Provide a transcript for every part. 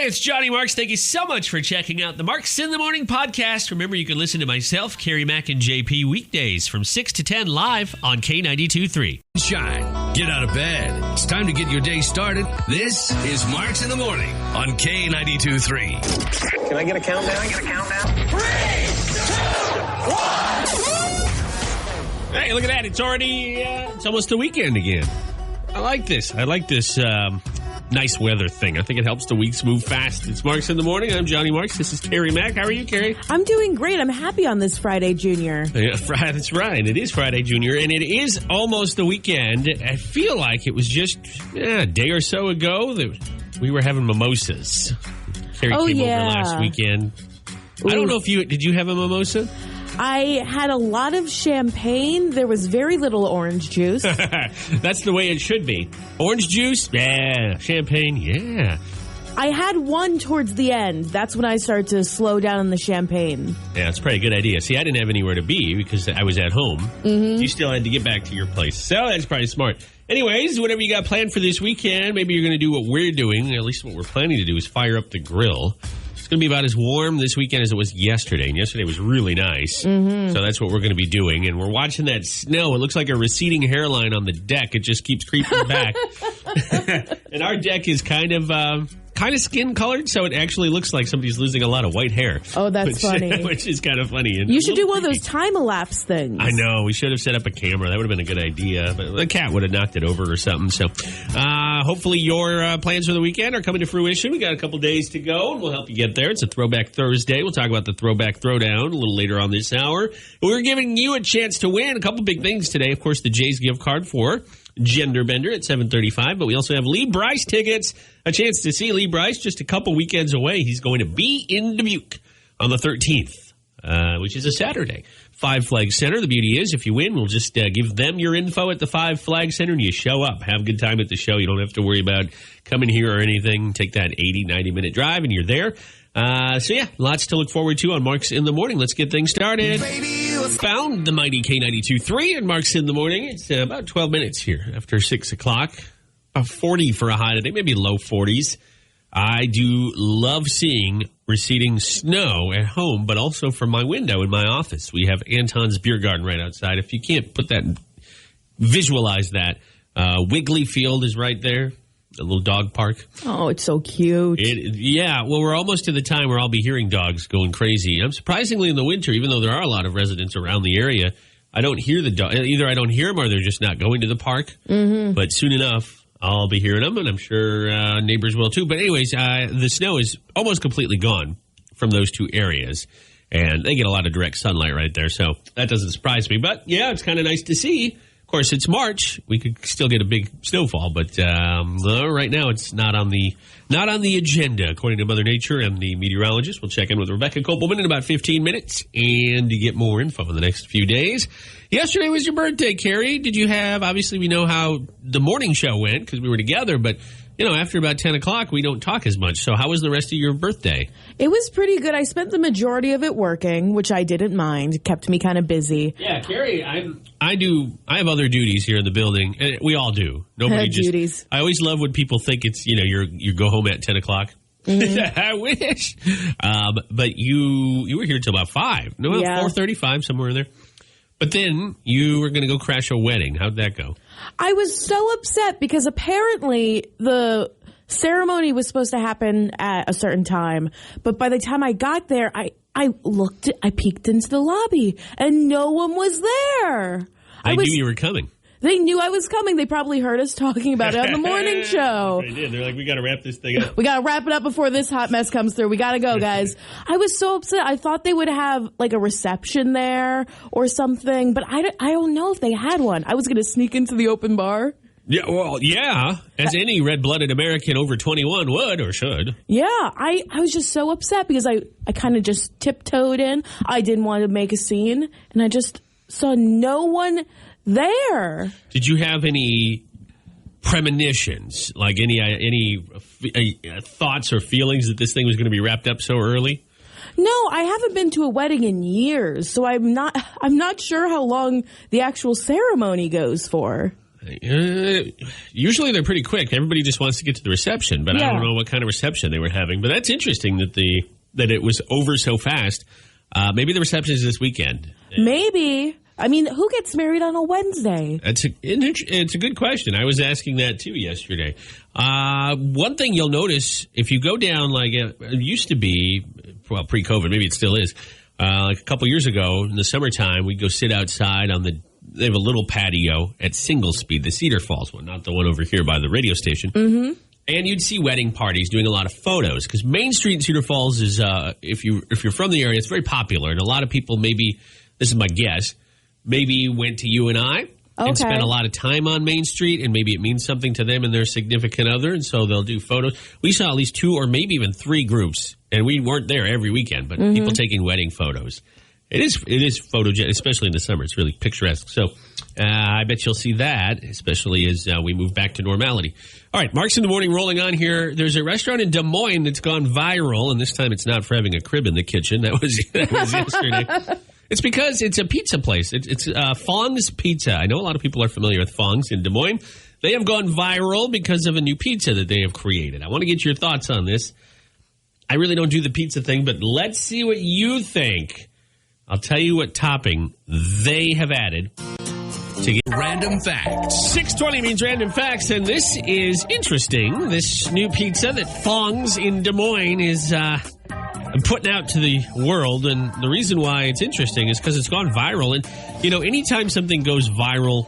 Hey, it's Johnny Marks. Thank you so much for checking out the Marks in the Morning podcast. Remember, you can listen to myself, Carrie Mack, and JP weekdays from 6 to 10 live on K92.3. Shine. Get out of bed. It's time to get your day started. This is Marks in the Morning on K92.3. Can I get a countdown? 3, 2, 1. Hey, look at that. It's already, it's almost the weekend again. I like this. Nice weather thing. I think it helps the weeks move fast. It's Marks in the Morning. I'm Johnny Marks. This is Carrie Mack. How are you, Carrie? I'm doing great. I'm happy on this Friday, Junior. Yeah, that's right. It is Friday, Junior, and it is almost the weekend. I feel like it was just a day or so ago that we were having mimosas. Carrie came over last weekend. Ooh. I don't know if did you have a mimosa? I had a lot of champagne. There was very little orange juice. That's the way it should be. Orange juice? Yeah. Champagne? Yeah. I had one towards the end. That's when I started to slow down on the champagne. Yeah, it's probably a good idea. See, I didn't have anywhere to be because I was at home. Mm-hmm. You still had to get back to your place. So that's probably smart. Anyways, whatever you got planned for this weekend, maybe you're going to do what we're doing. At least what we're planning to do is fire up the grill. It's going to be about as warm this weekend as it was yesterday. And yesterday was really nice. Mm-hmm. So that's what we're going to be doing. And we're watching that snow. It looks like a receding hairline on the deck. It just keeps creeping back. And our deck is kind of skin colored, so it actually looks like somebody's losing a lot of white hair. Oh, that's funny. Which is kind of funny. And you should do one of those time-elapse things. I know. We should have set up a camera. That would have been a good idea. But the cat would have knocked it over or something. So hopefully your plans for the weekend are coming to fruition. We got a couple days to go, and we'll help you get there. It's a Throwback Thursday. We'll talk about the Throwback Throwdown a little later on this hour. We're giving you a chance to win a couple big things today. Of course, the Jays gift card for Gender Bender at 7:35, but we also have Lee Bryce tickets. A chance to see Lee Bryce just a couple weekends away. He's going to be in Dubuque on the 13th, which is a Saturday. Five Flag Center. The beauty is, if you win, we'll just give them your info at the Five Flag Center, and you show up. Have a good time at the show. You don't have to worry about coming here or anything. Take that 80, 90-minute drive, and you're there. So yeah, lots to look forward to on Marks in the Morning. Let's get things started. Found the mighty K92.3 and Marks in the Morning. It's about 12 minutes here after 6 o'clock. 40 for a high today, maybe low 40s. I do love seeing receding snow at home, but also from my window in my office. We have Anton's Beer Garden right outside. If you can't visualize that, Wiggly Field is right there. A little dog park. Oh, it's so cute. Well, we're almost to the time where I'll be hearing dogs going crazy. I'm surprisingly in the winter, even though there are a lot of residents around the area, I don't hear the dog. Either I don't hear them or they're just not going to the park. Mm-hmm. But soon enough, I'll be hearing them, and I'm sure neighbors will too. But anyways, the snow is almost completely gone from those two areas, and they get a lot of direct sunlight right there, so that doesn't surprise me. But yeah, it's kind of nice to see. Of course, it's March. We could still get a big snowfall, but right now it's not on the agenda, according to Mother Nature and the meteorologist. We'll check in with Rebecca Kopelman in about 15 minutes and to get more info in the next few days. Yesterday was your birthday, Carrie. Did you have, obviously we know how the morning show went because we were together, but after about 10 o'clock, we don't talk as much. So how was the rest of your birthday? It was pretty good. I spent the majority of it working, which I didn't mind. It kept me kind of busy. Yeah, Carrie, I have other duties here in the building. And we all do. Nobody duties. I always love when people think it's, you go home at 10 o'clock. Mm-hmm. I wish. But you were here till about 5. No, 4:35, somewhere in there. But then you were going to go crash a wedding. How'd that go? I was so upset because apparently the ceremony was supposed to happen at a certain time. But by the time I got there, I peeked into the lobby and no one was there. I knew you were coming. They knew I was coming. They probably heard us talking about it on the morning show. They did. They're like, we got to wrap this thing up. We got to wrap it up before this hot mess comes through. We got to go, guys. I was so upset. I thought they would have like a reception there or something, but I don't know if they had one. I was going to sneak into the open bar. Yeah, well, yeah, as any red-blooded American over 21 would or should. Yeah, I was just so upset because I kind of just tiptoed in. I didn't want to make a scene, and I just saw no one there. Did you have any premonitions, like any thoughts or feelings that this thing was going to be wrapped up so early? No, I haven't been to a wedding in years, so I'm not sure how long the actual ceremony goes for. Usually they're pretty quick. Everybody just wants to get to the reception, but I don't know what kind of reception they were having. But that's interesting that it was over so fast. Maybe the reception is this weekend. Maybe. I mean, who gets married on a Wednesday? It's a good question. I was asking that too yesterday. One thing you'll notice if you go down, like it used to be, well, pre-COVID, maybe it still is. Like a couple years ago in the summertime, we'd go sit outside they have a little patio at Single Speed, the Cedar Falls one, not the one over here by the radio station. Mm-hmm. And you'd see wedding parties doing a lot of photos because Main Street in Cedar Falls is, if you're from the area, it's very popular. And a lot of people maybe, this is my guess, maybe went to you and I and spent a lot of time on Main Street, and maybe it means something to them and their significant other, and so they'll do photos. We saw at least 2 or maybe even 3 groups, and we weren't there every weekend, but people taking wedding photos. It is photogenic, especially in the summer. It's really picturesque. So I bet you'll see that, especially as we move back to normality. All right, Mark's in the Morning rolling on here. There's a restaurant in Des Moines that's gone viral, and this time it's not for having a crib in the kitchen. That was yesterday. It's because it's a pizza place. It's Fong's Pizza. I know a lot of people are familiar with Fong's in Des Moines. They have gone viral because of a new pizza that they have created. I want to get your thoughts on this. I really don't do the pizza thing, but let's see what you think. I'll tell you what topping they have added to get Random Facts. 6:20 means Random Facts, and this is interesting. This new pizza that Fong's in Des Moines is putting out to the world, and the reason why it's interesting is because it's gone viral. And, you know, anytime something goes viral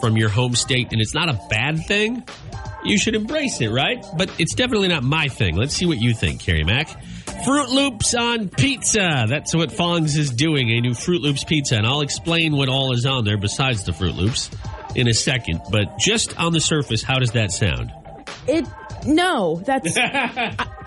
from your home state and it's not a bad thing, you should embrace it, right? But it's definitely not my thing. Let's see what you think, Carrie Mack. Fruit Loops on pizza. That's what Fong's is doing, a new Fruit Loops pizza. And I'll explain what all is on there besides the Fruit Loops in a second. But just on the surface, how does that sound? No, that's...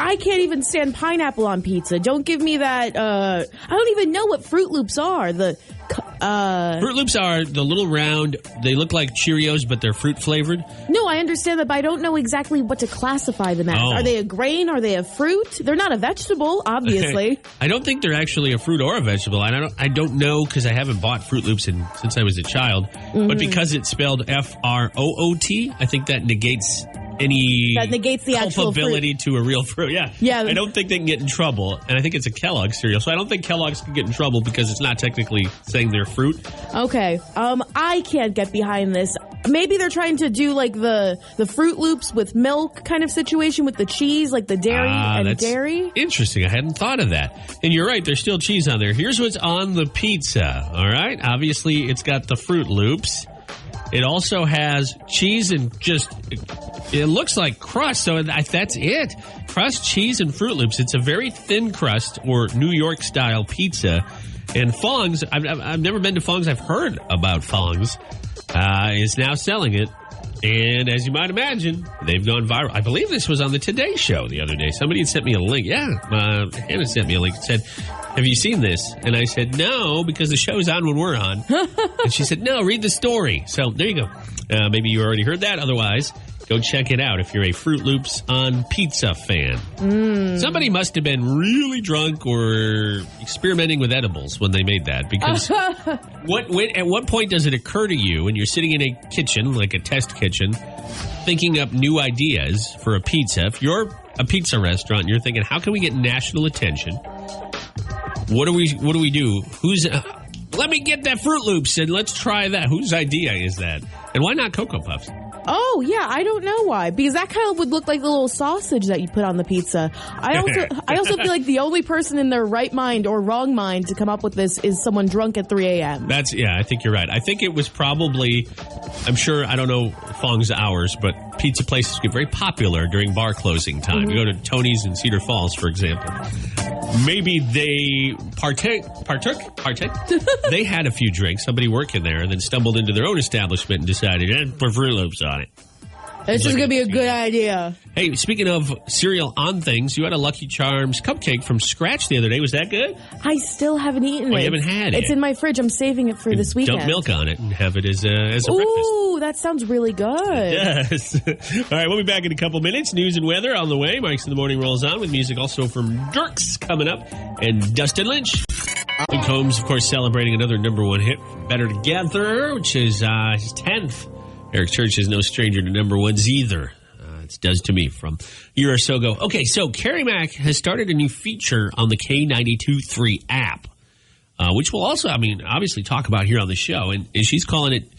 I can't even stand pineapple on pizza. Don't give me that... I don't even know what Fruit Loops are. Fruit Loops are the little round... They look like Cheerios, but they're fruit-flavored. No, I understand that, but I don't know exactly what to classify them as. Oh. Are they a grain? Are they a fruit? They're not a vegetable, obviously. I don't think they're actually a fruit or a vegetable. I don't know because I haven't bought Fruit Loops since I was a child. Mm-hmm. But because it's spelled F-R-O-O-T, I think that negates... that negates the actual culpability fruit. To a real fruit. Yeah. I don't think they can get in trouble. And I think it's a Kellogg's cereal. So I don't think Kellogg's can get in trouble because it's not technically saying they're fruit. Okay. I can't get behind this. Maybe they're trying to do like the Fruit Loops with milk kind of situation with the cheese, like the dairy and dairy. Interesting. I hadn't thought of that. And you're right. There's still cheese on there. Here's what's on the pizza. All right. Obviously, it's got the Fruit Loops. It also has cheese and it looks like crust, so that's it. Crust, cheese, and Fruit Loops. It's a very thin crust or New York-style pizza. And Fong's, I've never been to Fong's. I've heard about Fong's, is now selling it. And as you might imagine, they've gone viral. I believe this was on the Today Show the other day. Somebody had sent me a link. Yeah, Hannah sent me a link and said, have you seen this? And I said, no, because the show's on when we're on. And she said, no, read the story. So there you go. Maybe you already heard that. Otherwise, go check it out if you're a Fruit Loops on pizza fan. Somebody must have been really drunk or experimenting with edibles when they made that. Because at what point does it occur to you when you're sitting in a kitchen, like a test kitchen, thinking up new ideas for a pizza? If you're a pizza restaurant and you're thinking, how can we get national attention? What do we do? Let me get that Fruit Loops and let's try that. Whose idea is that? And why not Cocoa Puffs? Oh, yeah, I don't know why. Because that kind of would look like the little sausage that you put on the pizza. I also feel like the only person in their right mind or wrong mind to come up with this is someone drunk at 3 a.m. I think you're right. I think it was probably, I'm sure, I don't know Fong's hours, but pizza places get very popular during bar closing time. You go to Tony's in Cedar Falls, for example. Maybe they partook. They had a few drinks, somebody working there, and then stumbled into their own establishment and decided, put Fruit Loops on it. This is going to be a good idea. Hey, speaking of cereal on things, you had a Lucky Charms cupcake from scratch the other day. Was that good? I still haven't eaten it. You haven't had it? It's in my fridge. I'm saving it for this weekend. Dump milk on it and have it as a breakfast. Ooh, that sounds really good. Yes. All right, we'll be back in a couple minutes. News and weather on the way. Mike's in the Morning rolls on with music also from Dirks coming up and Dustin Lynch. Luke Combs, of course, celebrating another number one hit, Better Together, which is his 10th Eric Church is no stranger to number ones either. It does to me from a year or so ago. Okay, so Carrie Mack has started a new feature on the K92.3 app, which we'll also, obviously talk about here on the show. And she's calling it,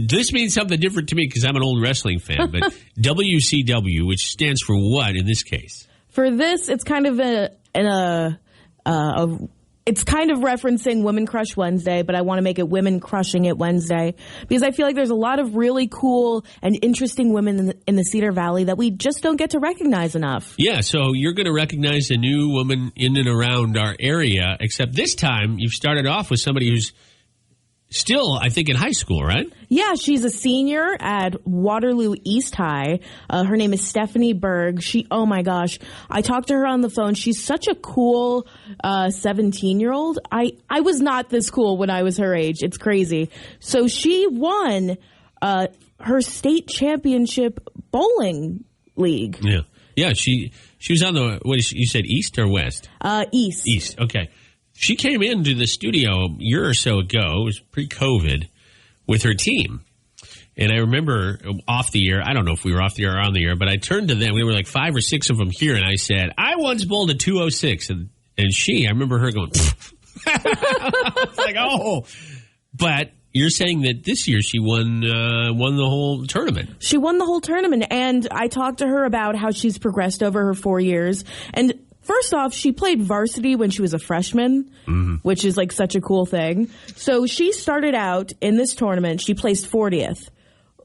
this means something different to me because I'm an old wrestling fan, but WCW, which stands for what in this case? For this, it's kind of it's kind of referencing Women Crush Wednesday, but I want to make it Women Crushing It Wednesday because I feel like there's a lot of really cool and interesting women in the Cedar Valley that we just don't get to recognize enough. Yeah, so you're going to recognize a new woman in and around our area, except this time you've started off with somebody who's still, I think, in high school, right? Yeah, she's a senior at Waterloo East High. Her name is Stephanie Berg. Oh my gosh. I talked to her on the phone. She's such a cool 17-year-old. I was not this cool when I was her age. It's crazy. So she won her state championship bowling league. Yeah. Yeah, she was on the, you said east or west? East. East, okay. She came into the studio a year or so ago, it was pre-COVID, with her team. And I remember off the air, I don't know if we were off the air or on the air, but I turned to them, we were like 5 or 6 of them here, and I said, I once bowled a 206. And I remember her going, it's like, oh. But you're saying that this year she won the whole tournament. She won the whole tournament, and I talked to her about how she's progressed over her 4 years. And first off, she played varsity when she was a freshman, which is like such a cool thing. So she started out in this tournament. She placed 40th.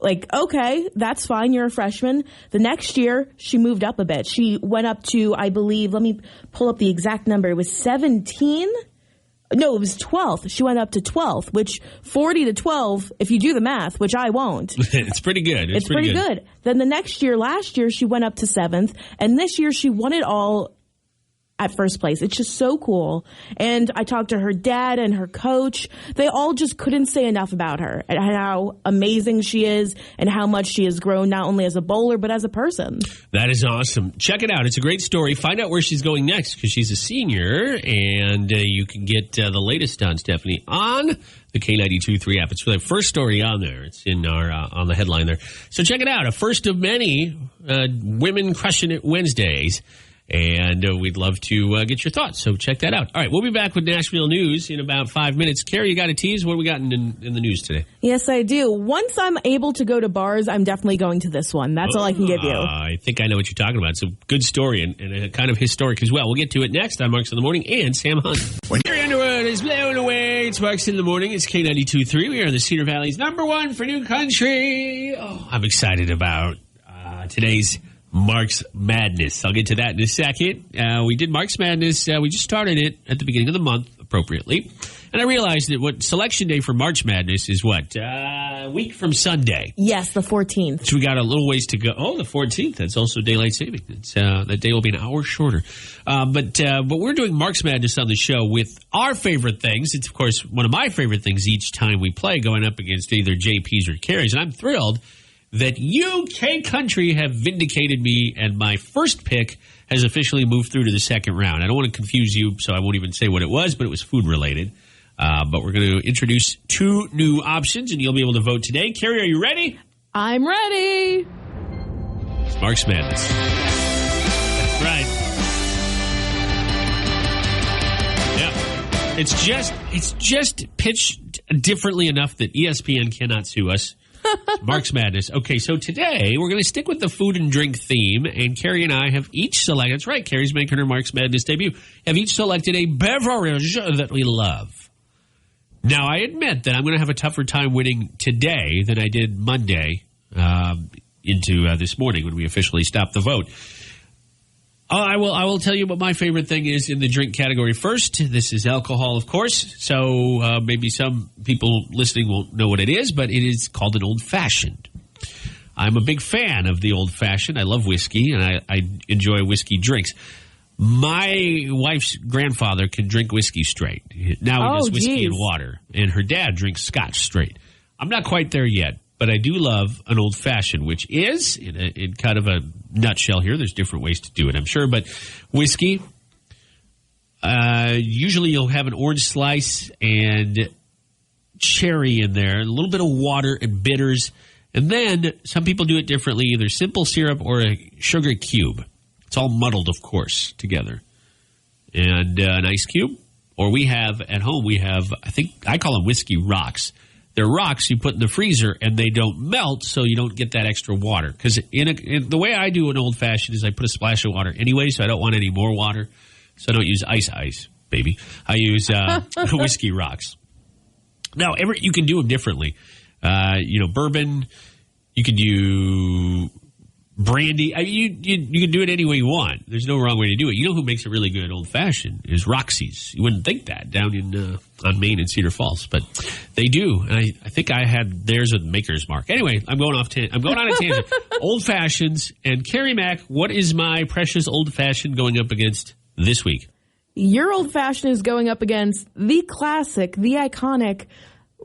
Like, okay, that's fine. You're a freshman. The next year, she moved up a bit. She went up to, I believe, let me pull up the exact number. It was 17. No, it was 12th. She went up to 12th, which 40 to 12, if you do the math, which I won't. It's pretty good. It's pretty good. Then the next year, last year, she went up to 7th. And this year, she won it all at first place. It's just so cool. And I talked to her dad and her coach. They all just couldn't say enough about her and how amazing she is and how much she has grown not only as a bowler but as a person. That is awesome. Check it out. It's a great story. Find out where she's going next because she's a senior, and you can get the latest on Stephanie on the K92.3 app. It's the first story on there. It's in our on the headline there. So check it out. A first of many Women Crushing It Wednesdays. And we'd love to get your thoughts. So check that out. All right, we'll be back with Nashville News in about 5 minutes. Carrie, you got a tease? What do we got in the news today? Yes, I do. Once I'm able to go to bars, I'm definitely going to this one. That's all I can give you. I think I know what you're talking about. It's a good story and kind of historic as well. We'll get to it next on Marks in the Morning and Sam Hunt. When Carrie Underwood is blown away, it's Marks in the Morning. It's K92.3. We are in the Cedar Valley's #1 for new country. Oh, I'm excited about today's Marks Madness. I'll get to that in a second. We did Marks Madness. We just started it at the beginning of the month, appropriately. And I realized that what selection day for March Madness is what? A week from Sunday. Yes, the 14th. So we got a little ways to go. Oh, the 14th. That's also daylight saving. That day will be an hour shorter. But we're doing Marks Madness on the show with our favorite things. It's, of course, one of my favorite things each time we play, going up against either JP's or Carrie's. And I'm thrilled that UK Country have vindicated me, and my first pick has officially moved through to the second round. I don't want to confuse you, so I won't even say what it was, but it was food-related. But we're going to introduce 2 new options, and you'll be able to vote today. Carrie, are you ready? I'm ready. It's Marks Madness. That's right. Yeah. It's just pitched differently enough that ESPN cannot sue us. Marks Madness. Okay, so today we're going to stick with the food and drink theme, and Carrie and I have each selected, that's right, Carrie's making her Marks Madness debut, have each selected a beverage that we love. Now, I admit that I'm going to have a tougher time winning today than I did Monday into this morning when we officially stopped the vote. I will tell you what my favorite thing is in the drink category first. This is alcohol, of course, so maybe some people listening won't know what it is, but it is called an old-fashioned. I'm a big fan of the old-fashioned. I love whiskey, and I enjoy whiskey drinks. My wife's grandfather can drink whiskey straight. Now he does whiskey and water, and her dad drinks scotch straight. I'm not quite there yet. But I do love an old-fashioned, which is, in kind of a nutshell here, there's different ways to do it, I'm sure, but whiskey, usually you'll have an orange slice and cherry in there, a little bit of water and bitters, And then some people do it differently, either simple syrup or a sugar cube. It's all muddled, of course, together. And an ice cube. Or we have, at home, I call them whiskey rocks. They're rocks you put in the freezer, and they don't melt, so you don't get that extra water. Because the way I do an old-fashioned is I put a splash of water anyway, so I don't want any more water. So I don't use ice, baby. I use whiskey rocks. Now, you can do them differently. Bourbon, you can do brandy. You can do it any way you want. There's no wrong way to do it. You know who makes a really good old-fashioned is Roxy's. You wouldn't think that down on Main and Cedar Falls, but they do. And I think I had theirs with Maker's Mark. Anyway, I'm going on a tangent. Old-fashions. And Carrie Mack, what is my precious old-fashioned going up against this week? Your old-fashioned is going up against the classic, the iconic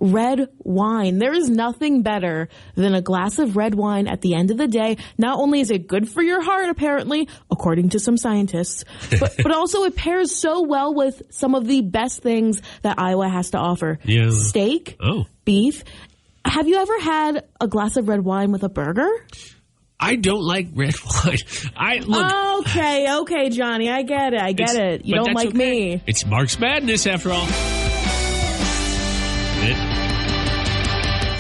red wine. There is nothing better than a glass of red wine at the end of the day. Not only is it good for your heart, apparently, according to some scientists, but also it pairs so well with some of the best things that Iowa has to offer. Yeah. Steak, beef. Have you ever had a glass of red wine with a burger? I don't like red wine. Okay, Johnny. I get it. You don't like me. It's Mark's Madness, after all.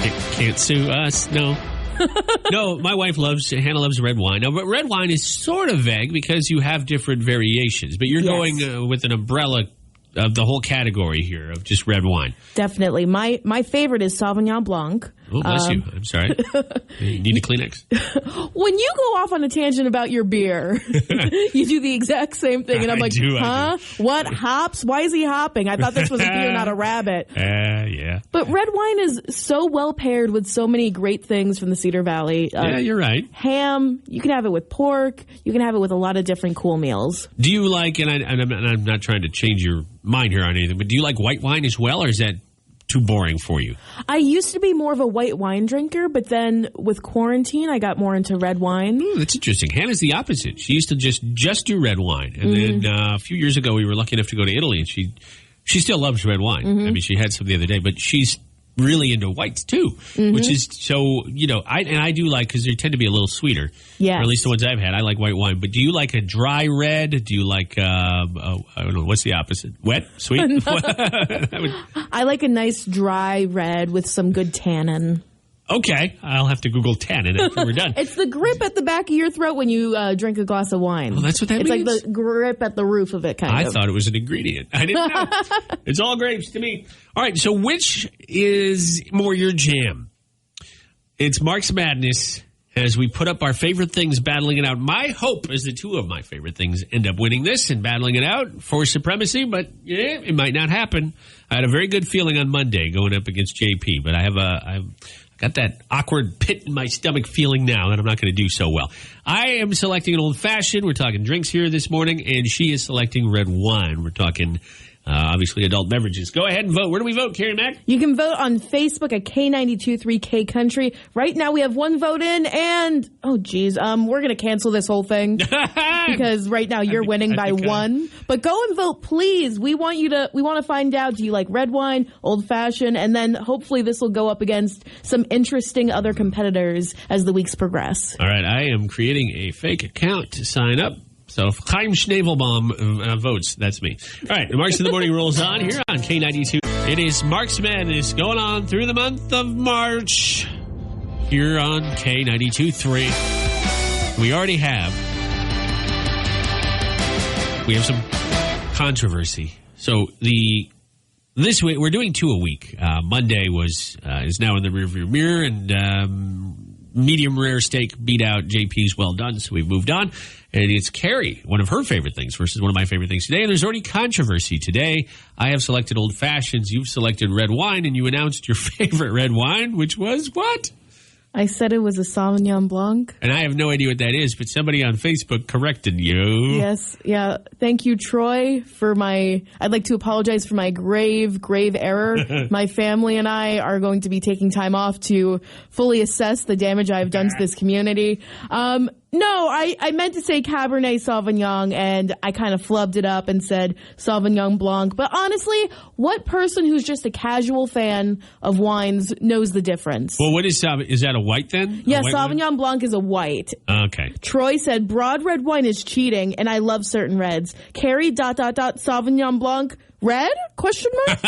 It can't sue us, no. No, my wife Hannah loves red wine. Now, but red wine is sort of vague because you have different variations. But you're going with an umbrella of the whole category here of just red wine. Definitely. My favorite is Sauvignon Blanc. Oh, bless you. I'm sorry. You need a Kleenex. When you go off on a tangent about your beer, you do the exact same thing. And I'm like, huh? What? Hops? Why is he hopping? I thought this was a beer, not a rabbit. Yeah. But red wine is so well paired with so many great things from the Cedar Valley. Yeah, you're right. Ham. You can have it with pork. You can have it with a lot of different cool meals. Do you like, and I'm not trying to change your mind here on anything, but do you like white wine as well, or is that too boring for you? I used to be more of a white wine drinker, but then with quarantine, I got more into red wine. That's interesting. Hannah's the opposite. She used to just do red wine. And then a few years ago, we were lucky enough to go to Italy, and she still loves red wine. I mean, she had some the other day, but she's really into whites too, which is so, I do like, because they tend to be a little sweeter. Yeah. Or at least the ones I've had. I like white wine. But do you like a dry red? Do you like, I don't know, what's the opposite? Wet? Sweet? I like a nice dry red with some good tannin. Okay. I'll have to Google tannin after we're done. It's the grip at the back of your throat when you drink a glass of wine. Well, that's what that means? means? It's like the grip at the roof of it, kind of. I thought it was an ingredient. I didn't know. It's all grapes to me. All right, so which is more your jam? It's Mark's Madness as we put up our favorite things, battling it out. My hope is that two of my favorite things end up winning this and battling it out for supremacy, but it might not happen. I had a very good feeling on Monday going up against JP, but I've got that awkward pit in my stomach feeling now that I'm not going to do so well. I am selecting an old-fashioned. We're talking drinks here this morning, and she is selecting red wine. We're talking, obviously, adult beverages. Go ahead and vote. Where do we vote, Carrie Mack? You can vote on Facebook at K92.3 Country. Right now, we have one vote in, and, we're going to cancel this whole thing because right now you're winning by one. But go and vote, please. We want to find out, do you like red wine, old-fashioned, and then hopefully this will go up against some interesting other competitors as the weeks progress. All right, I am creating a fake account to sign up. So if Chaim Schnavelbaum votes, that's me. All right, the Marks in the Morning rolls on here on K92. It is Mark's Madness going on through the month of March here on K92.3. We have some controversy. So this week we're doing two a week. Monday is now in the rearview mirror, and medium rare steak beat out JP's well done, so we've moved on. And it's Carrie, one of her favorite things versus one of my favorite things today. And there's already controversy today. I have selected old fashions. You've selected red wine, and you announced your favorite red wine, which was what? I said it was a Sauvignon Blanc. And I have no idea what that is, but somebody on Facebook corrected you. Yes. Yeah. Thank you, Troy, I'd like to apologize for my grave error. My family and I are going to be taking time off to fully assess the damage I've done to this community. No, I meant to say Cabernet Sauvignon, and I kind of flubbed it up and said Sauvignon Blanc. But honestly, what person who's just a casual fan of wines knows the difference? Well, what is that a white then? Yeah, white Sauvignon wine? Blanc is a white. Okay. Troy said broad red wine is cheating, and I love certain reds. Carrie, ... Sauvignon Blanc, red? Question mark?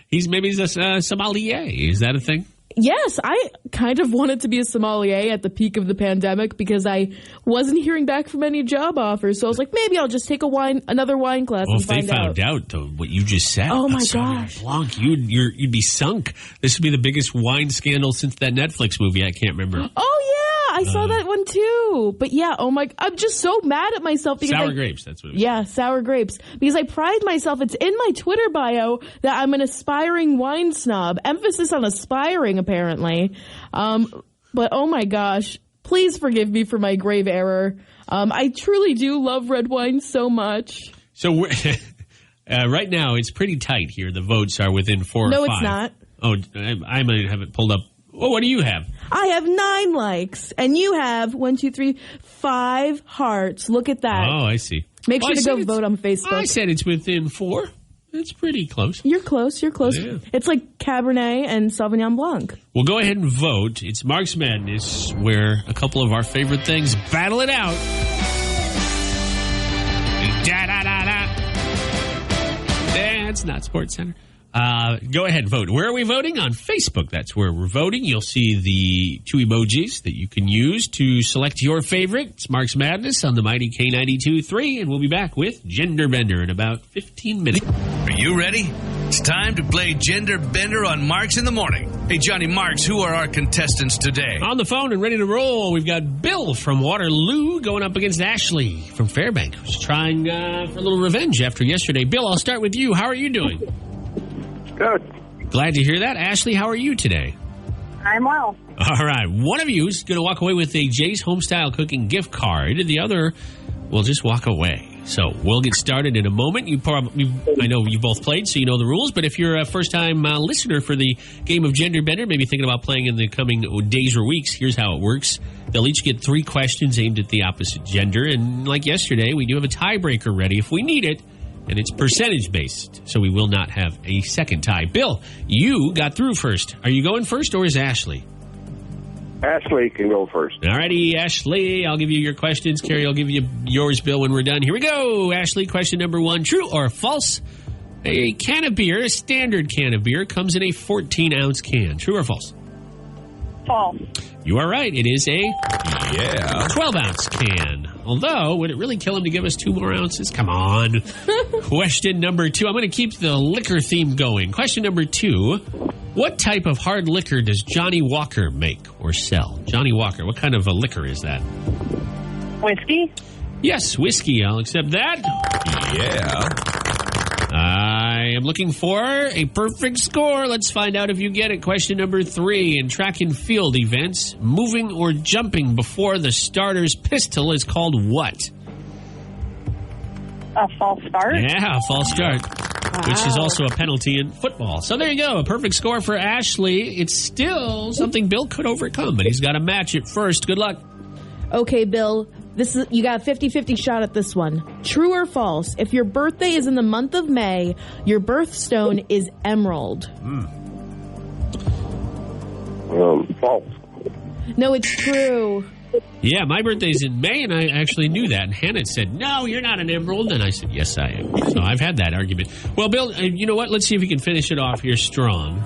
He's a sommelier. Is that a thing? Yes, I kind of wanted to be a sommelier at the peak of the pandemic because I wasn't hearing back from any job offers. So I was like, maybe I'll just take another wine class and find out. Well, if they found out though, what you just said, oh my gosh, Blanc, you'd be sunk. This would be the biggest wine scandal since that Netflix movie. I can't remember. Oh yeah, I saw that one too. But yeah, I'm just so mad at myself because sour grapes. That's what it was. Yeah, sour grapes. Because I pride myself. It's in my Twitter bio that I'm an aspiring wine snob. Emphasis on aspiring, apparently. But oh my gosh, please forgive me for my grave error. I truly do love red wine so much. So right now it's pretty tight here. The votes are within 4 or 5. No, it's not. Oh, I might have it pulled up. Oh, what do you have? I have 9 likes, and you have 5 hearts. Look at that. Oh, I see. Make sure to go vote on Facebook. I said it's within 4. That's pretty close. You're close. You're close. Yeah. It's like Cabernet and Sauvignon Blanc. Well, go ahead and vote. It's Mark's Madness, where a couple of our favorite things battle it out. Da-da-da-da. That's not Sports Center. Go ahead and vote. Where are we voting? On Facebook. That's where we're voting. You'll see the 2 emojis that you can use to select your favorite. It's Mark's Madness on the mighty K92.3, and we'll be back with Gender Bender in about 15 minutes. Are you ready? It's time to play Gender Bender on Marks in the Morning. Hey, Johnny Marks, who are our contestants today? On the phone and ready to roll, we've got Bill from Waterloo going up against Ashley from Fairbank, who's trying for a little revenge after yesterday. Bill, I'll start with you. How are you doing? Good. Glad to hear that. Ashley, how are you today? I'm well. All right. One of you is going to walk away with a Jay's Homestyle Cooking gift card. The other will just walk away. So we'll get started in a moment. I know you both played, so you know the rules. But if you're a first-time listener for the game of Gender Bender, maybe thinking about playing in the coming days or weeks, here's how it works. They'll each get 3 questions aimed at the opposite gender. And like yesterday, we do have a tiebreaker ready if we need it. And it's percentage-based, so we will not have a second tie. Bill, you got through first. Are you going first, or is Ashley? Ashley can go first. All righty, Ashley, I'll give you your questions. Carrie, I'll give you yours, Bill, when we're done. Here we go. Ashley, question number 1. True or false? A can of beer, a standard can of beer, comes in a 14-ounce can. True or false? False. You are right. It is a 12-ounce can. Although, would it really kill him to give us 2 more ounces? Come on. Question number 2. I'm going to keep the liquor theme going. Question number 2. What type of hard liquor does Johnny Walker make or sell? Johnny Walker, what kind of a liquor is that? Whiskey? Yes, whiskey. I'll accept that. Yeah. I am looking for a perfect score. Let's find out if you get it. Question number 3. In track and field events, moving or jumping before the starter's pistol is called what? A false start? Yeah, a false start. Wow. Which is also a penalty in football. So there you go. A perfect score for Ashley. It's still something Bill could overcome, but he's got to match it first. Good luck. Okay, Bill. You got a 50-50 shot at this one. True or false? If your birthday is in the month of May, your birthstone is emerald. False. No, it's true. Yeah, my birthday's in May, and I actually knew that. And Hannah said, no, you're not an emerald. And I said, yes, I am. So I've had that argument. Well, Bill, you know what? Let's see if we can finish it off here strong.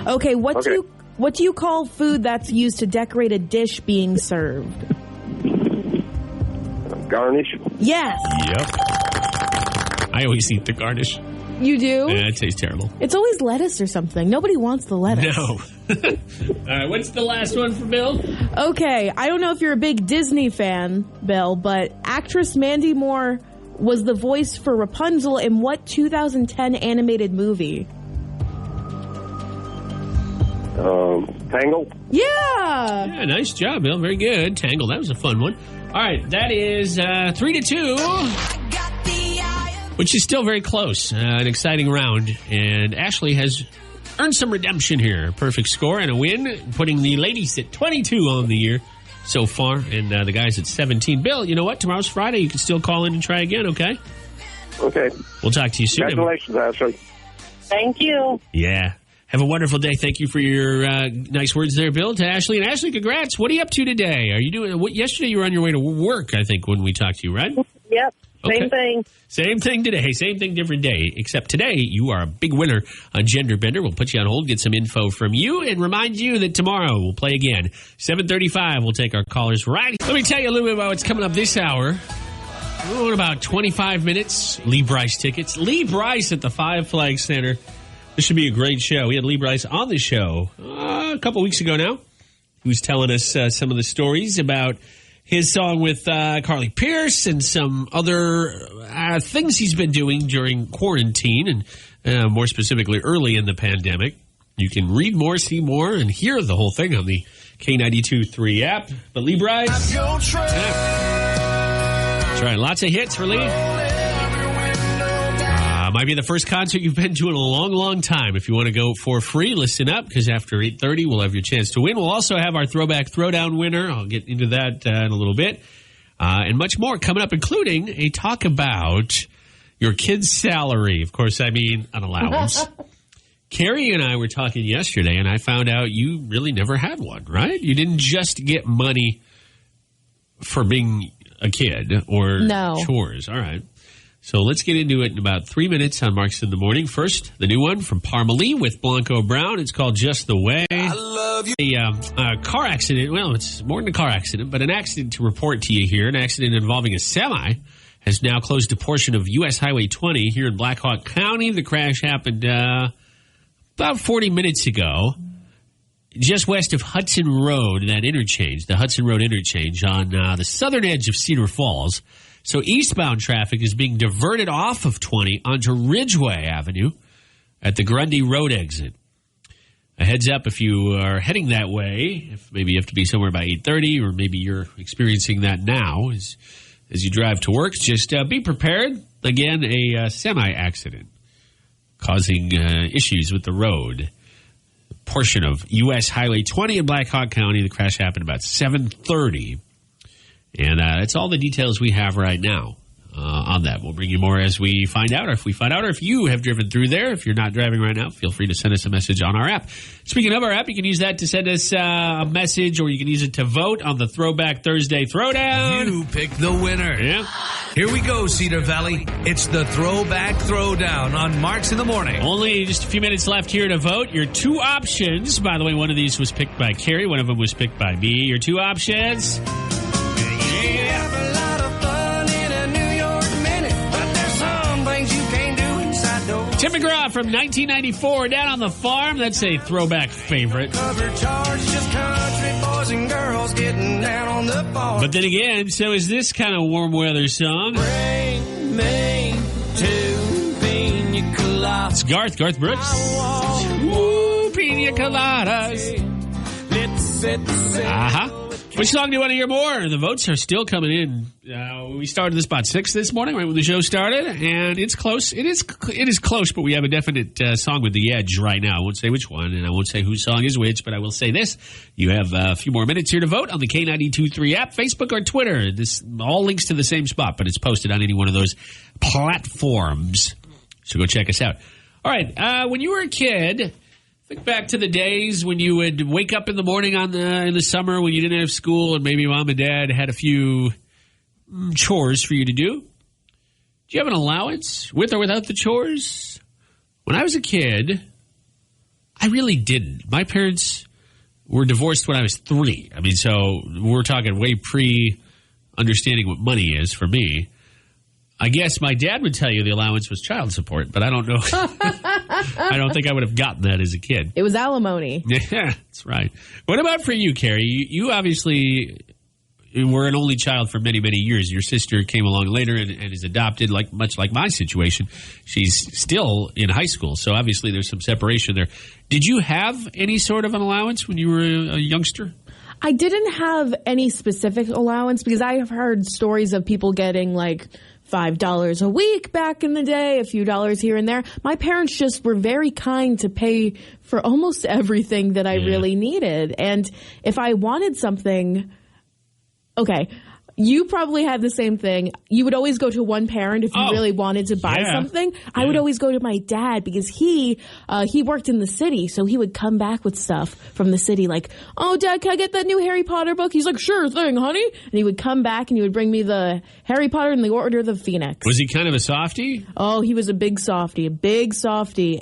Okay, what do you call food that's used to decorate a dish being served? Garnish? Yes. Yep. I always eat the garnish. You do? Yeah, it tastes terrible. It's always lettuce or something. Nobody wants the lettuce. No. All right, what's the last one for Bill? Okay, I don't know if you're a big Disney fan, Bill, but actress Mandy Moore was the voice for Rapunzel in what 2010 animated movie? Tangle? Yeah. Yeah, nice job, Bill. Very good. Tangle, that was a fun one. All right, that is 3-2, which is still very close. An exciting round. And Ashley has earned some redemption here. Perfect score and a win, putting the ladies at 22 on the year. so far, and the guys at 17. Bill, you know what? Tomorrow's Friday. You can still call in and try again, okay? Okay. We'll talk to you soon. Congratulations, Ashley. Thank you. Yeah. Have a wonderful day. Thank you for your nice words there, Bill, to Ashley. And Ashley, congrats. What are you up to today? Are you doing yesterday you were on your way to work, I think, when we talked to you, right? Yep. Okay. Same thing. Same thing today. Same thing, different day. Except today, you are a big winner on Gender Bender. We'll put you on hold, get some info from you, and remind you that tomorrow we'll play again. 7:35, we'll take our callers right. Let me tell you a little bit about what's coming up this hour. In about 25 minutes, Lee Bryce tickets. Lee Bryce at the Five Flag Center. This should be a great show. We had Lee Bryce on the show a couple weeks ago now. He was telling us some of the stories about his song with Carly Pierce and some other things he's been doing during quarantine and more specifically early in the pandemic. You can read more, see more, and hear the whole thing on the K92.3 app. But Lee Bryce, that's right, lots of hits for Lee. Might be the first concert you've been to in a long, long time. If you want to go for free, listen up, because after 8:30, we'll have your chance to win. We'll also have our Throwback Throwdown winner. I'll get into that in a little bit. And much more coming up, including a talk about your kid's salary. Of course, I mean an allowance. Carrie and I were talking yesterday, and I found out you really never had one, right? You didn't just get money for being a kid or chores. All right. So let's get into it in about 3 minutes on Marks in the Morning. First, the new one from Parmalee with Blanco Brown. It's called Just the Way. I love you. A car accident. Well, it's more than a car accident, but an accident to report to you here. An accident involving a semi has now closed a portion of U.S. Highway 20 here in Black Hawk County. The crash happened about 40 minutes ago, just west of Hudson Road, that interchange, the Hudson Road interchange on the southern edge of Cedar Falls. So eastbound traffic is being diverted off of 20 onto Ridgeway Avenue at the Grundy Road exit. A heads up if you are heading that way, if maybe you have to be somewhere by 8:30, or maybe you're experiencing that now as you drive to work, just be prepared. Again, a semi-accident causing issues with the road. A portion of U.S. Highway 20 in Black Hawk County. The crash happened about 7:30. And that's all the details we have right now on that. We'll bring you more as we find out, or if we find out, or if you have driven through there. If you're not driving right now, feel free to send us a message on our app. Speaking of our app, you can use that to send us a message, or you can use it to vote on the Throwback Thursday Throwdown. You pick the winner. Yeah. Here we go, Cedar Valley. It's the Throwback Throwdown on Marks in the Morning. Only just a few minutes left here to vote. Your two options, by the way, one of these was picked by Carrie, one of them was picked by me. Your two options... Tim McGraw from 1994, Down on the Farm. That's a throwback favorite. But then again, so is this kind of warm weather song. Bring me to Pina Coladas. It's Garth Brooks. Ooh, Pina Coladas. Which song do you want to hear more? The votes are still coming in. We started this about 6 this morning, right when the show started, and it's close. It is close, but we have a definite song with the edge right now. I won't say which one, and I won't say whose song is which, but I will say this. You have a few more minutes here to vote on the K92.3 app, Facebook, or Twitter. This all links to the same spot, but it's posted on any one of those platforms. So go check us out. All right, when you were a kid... Think back to the days when you would wake up in the morning in the summer when you didn't have school and maybe mom and dad had a few chores for you to do. Do you have an allowance with or without the chores? When I was a kid, I really didn't. My parents were divorced when I was 3. I mean, so we're talking way pre-understanding what money is for me. I guess my dad would tell you the allowance was child support, but I don't know. I don't think I would have gotten that as a kid. It was alimony. Yeah, that's right. What about for you, Carrie? You obviously were an only child for many, many years. Your sister came along later and is adopted, much like my situation. She's still in high school, so obviously there's some separation there. Did you have any sort of an allowance when you were a youngster? I didn't have any specific allowance because I have heard stories of people getting $5 a week back in the day, a few dollars here and there. My parents just were very kind to pay for almost everything that I really needed. And if I wanted something, okay. You probably had the same thing. You would always go to one parent if you really wanted to buy something. I would always go to my dad because he worked in the city, so he would come back with stuff from the city like, oh, Dad, can I get that new Harry Potter book? He's like, sure thing, honey. And he would come back and he would bring me the Harry Potter and the Order of the Phoenix. Was he kind of a softie? Oh, he was a big softie.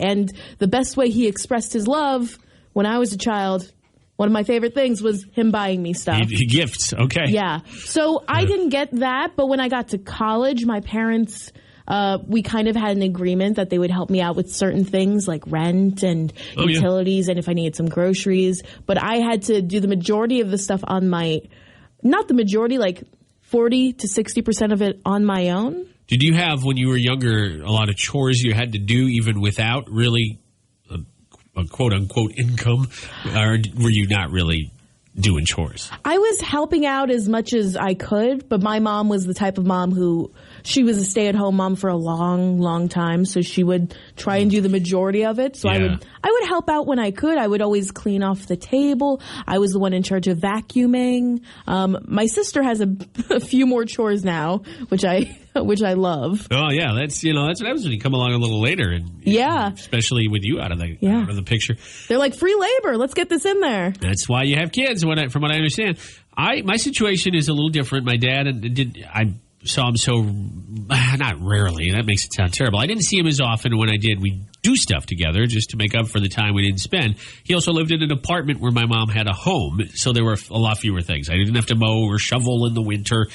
And the best way he expressed his love when I was a child, one of my favorite things was him buying me stuff. Gifts, okay. Yeah. So I didn't get that, but when I got to college, my parents, we kind of had an agreement that they would help me out with certain things like rent and utilities and if I needed some groceries. But I had to do the majority of the stuff on not the majority, like 40 to 60% of it on my own. Did you have, when you were younger, a lot of chores you had to do even without really a quote-unquote income, or were you not really doing chores? I was helping out as much as I could, but my mom was the type of mom who, she was a stay-at-home mom for a long, long time, so she would try and do the majority of it. So I would help out when I could. I would always clean off the table. I was the one in charge of vacuuming. My sister has a few more chores now, which I love. Oh yeah, that's what happens when you come along a little later, and especially with you out of the picture. They're like, free labor. Let's get this in there. That's why you have kids. From what I understand, my situation is a little different. My dad I saw him so not rarely. That makes it sound terrible. I didn't see him as often. When I did, we do stuff together just to make up for the time we didn't spend. He also lived in an apartment where my mom had a home, so there were a lot fewer things. I didn't have to mow or shovel in the winter.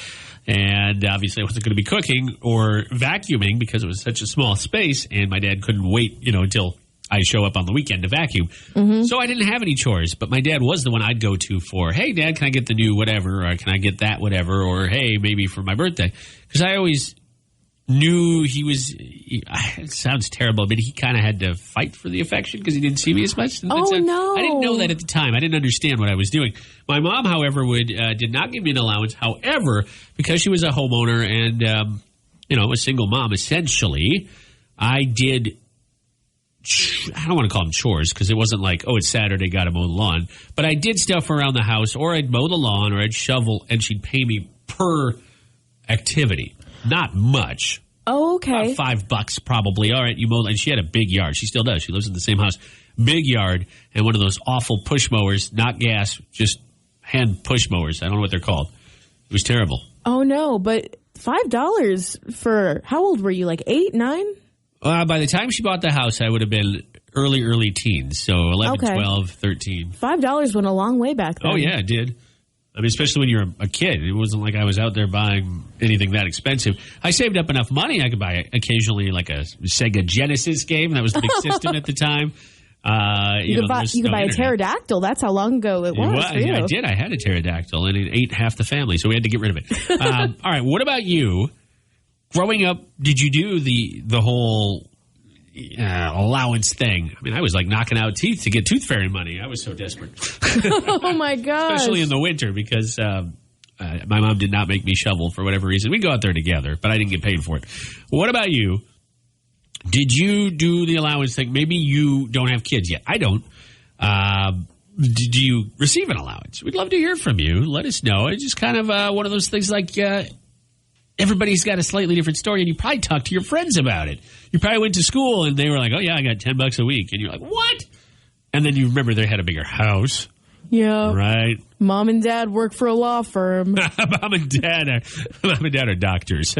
And obviously I wasn't going to be cooking or vacuuming because it was such a small space, and my dad couldn't wait, until I show up on the weekend to vacuum. Mm-hmm. So I didn't have any chores, but my dad was the one I'd go to for, hey, Dad, can I get the new whatever, or can I get that whatever, or hey, maybe for my birthday. Because I always knew it sounds terrible, but he kind of had to fight for the affection because he didn't see me as much. No. I didn't know that at the time. I didn't understand what I was doing. My mom, however, did not give me an allowance. However, because she was a homeowner and, a single mom, essentially, I did, I don't want to call them chores because it wasn't like, oh, it's Saturday, got to mow the lawn. But I did stuff around the house, or I'd mow the lawn, or I'd shovel, and she'd pay me per activity. Not much. Oh, okay. About $5 probably. All right, you mow. And she had a big yard. She still does. She lives in the same house. Big yard, and one of those awful push mowers, not gas, just hand push mowers. I don't know what they're called. It was terrible. Oh, no, but $5 for, how old were you, like 8, 9? By the time she bought the house, I would have been early teens. So 11, 12, 13. $5 went a long way back then. Oh, yeah, it did. I mean, especially when you're a kid. It wasn't like I was out there buying anything that expensive. I saved up enough money. I could buy occasionally like a Sega Genesis game. That was the big system at the time. You could buy a pterodactyl. That's how long ago it was for you. Yeah, I did. I had a pterodactyl, and it ate half the family, so we had to get rid of it. All right, what about you? Growing up, did you do the whole allowance thing? I mean, I was like knocking out teeth to get tooth fairy money. I was so desperate. Oh, my gosh. Especially in the winter because my mom did not make me shovel for whatever reason. We'd go out there together, but I didn't get paid for it. What about you? Did you do the allowance thing? Maybe you don't have kids yet. I don't. Did you receive an allowance? We'd love to hear from you. Let us know. It's just kind of one of those things like everybody's got a slightly different story, and you probably talked to your friends about it. You probably went to school, and they were like, oh, yeah, I got $10 a week. And you're like, what? And then you remember they had a bigger house. Yeah. Right. Mom and Dad work for a law firm. Mom and Dad are doctors.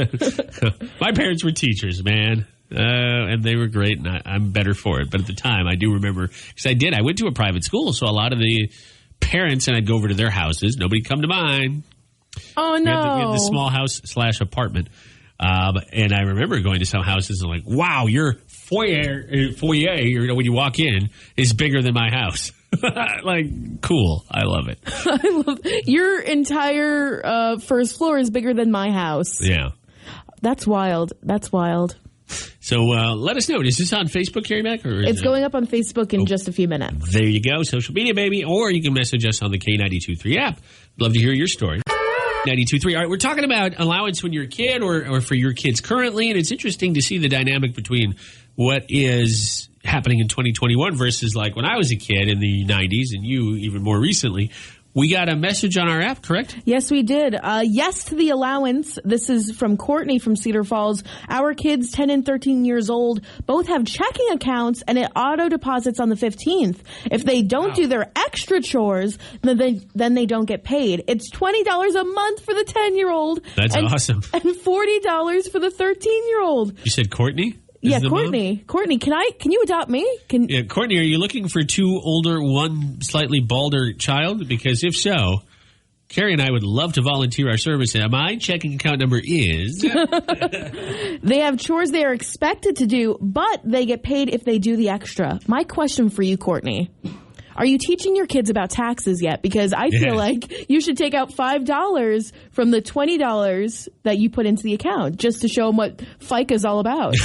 My parents were teachers, man. And they were great, and I'm better for it. But at the time, I do remember, because I went to a private school, so a lot of the parents, and I'd go over to their houses. Nobody come to mine. Oh, no. We had the small house / apartment. And I remember going to some houses and like, wow, your foyer, when you walk in, is bigger than my house. Like, cool. I love it. I love your entire first floor is bigger than my house. Yeah. That's wild. So let us know. Is this on Facebook, Carrie Mack? Or it's going up on Facebook in just a few minutes. There you go. Social media, baby. Or you can message us on the K92.3 app. Love to hear your story. 92.3. All right, we're talking about allowance when you're a kid or for your kids currently, and it's interesting to see the dynamic between what is happening in 2021 versus like when I was a kid in the 90s and you even more recently. We got a message on our app, correct? Yes, we did. Yes to the allowance. This is from Courtney from Cedar Falls. Our kids, 10 and 13 years old, both have checking accounts, and it auto deposits on the 15th. If they don't do their extra chores, then they don't get paid. It's $20 a month for the 10-year-old. That's awesome. And $40 for the 13-year-old. You said Courtney? Yeah, Courtney. Courtney, can you adopt me? Yeah, Courtney, are you looking for two older, one slightly balder child? Because if so, Carrie and I would love to volunteer our service. My checking account number is... They have chores they are expected to do, but they get paid if they do the extra. My question for you, Courtney, are you teaching your kids about taxes yet? Because I feel like you should take out $5 from the $20 that you put into the account just to show them what FICA is all about.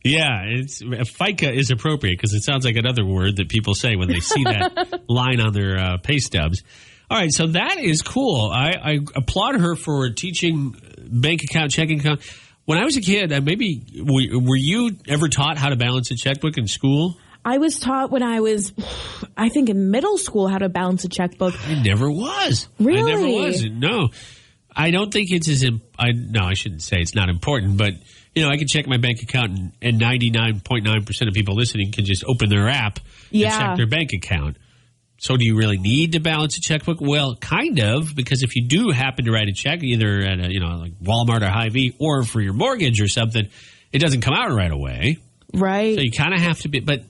Yeah, FICA is appropriate because it sounds like another word that people say when they see that line on their pay stubs. All right, so that is cool. I applaud her for teaching bank account, checking account. When I was a kid, maybe were you ever taught how to balance a checkbook in school? I was taught when I was, I think, in middle school how to balance a checkbook. I never was. Really? I never was. No. I don't think it's as no, I shouldn't say it's not important, but I can check my bank account and 99.9% of people listening can just open their app and check their bank account. So do you really need to balance a checkbook? Well, kind of, because if you do happen to write a check either at like Walmart or Hy-Vee or for your mortgage or something, it doesn't come out right away. Right. So you kind of have to be, but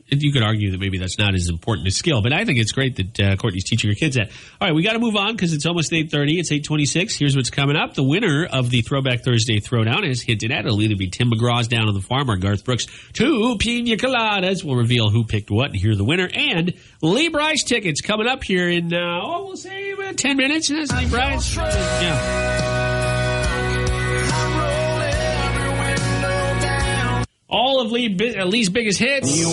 you could argue that maybe that's not as important a skill, but I think it's great that Courtney's teaching her kids that. All right, we got to move on because it's almost 8:30. It's 8:26. Here's what's coming up. The winner of the Throwback Thursday Throwdown is hinted at. It'll either be Tim McGraw's Down on the Farm or Garth Brooks' Two Pina Coladas. We'll reveal who picked what and hear the winner. And Lee Bryce tickets coming up here in, we'll say about 10 minutes. And that's Lee Bryce. Yeah. All of Lee's biggest hits.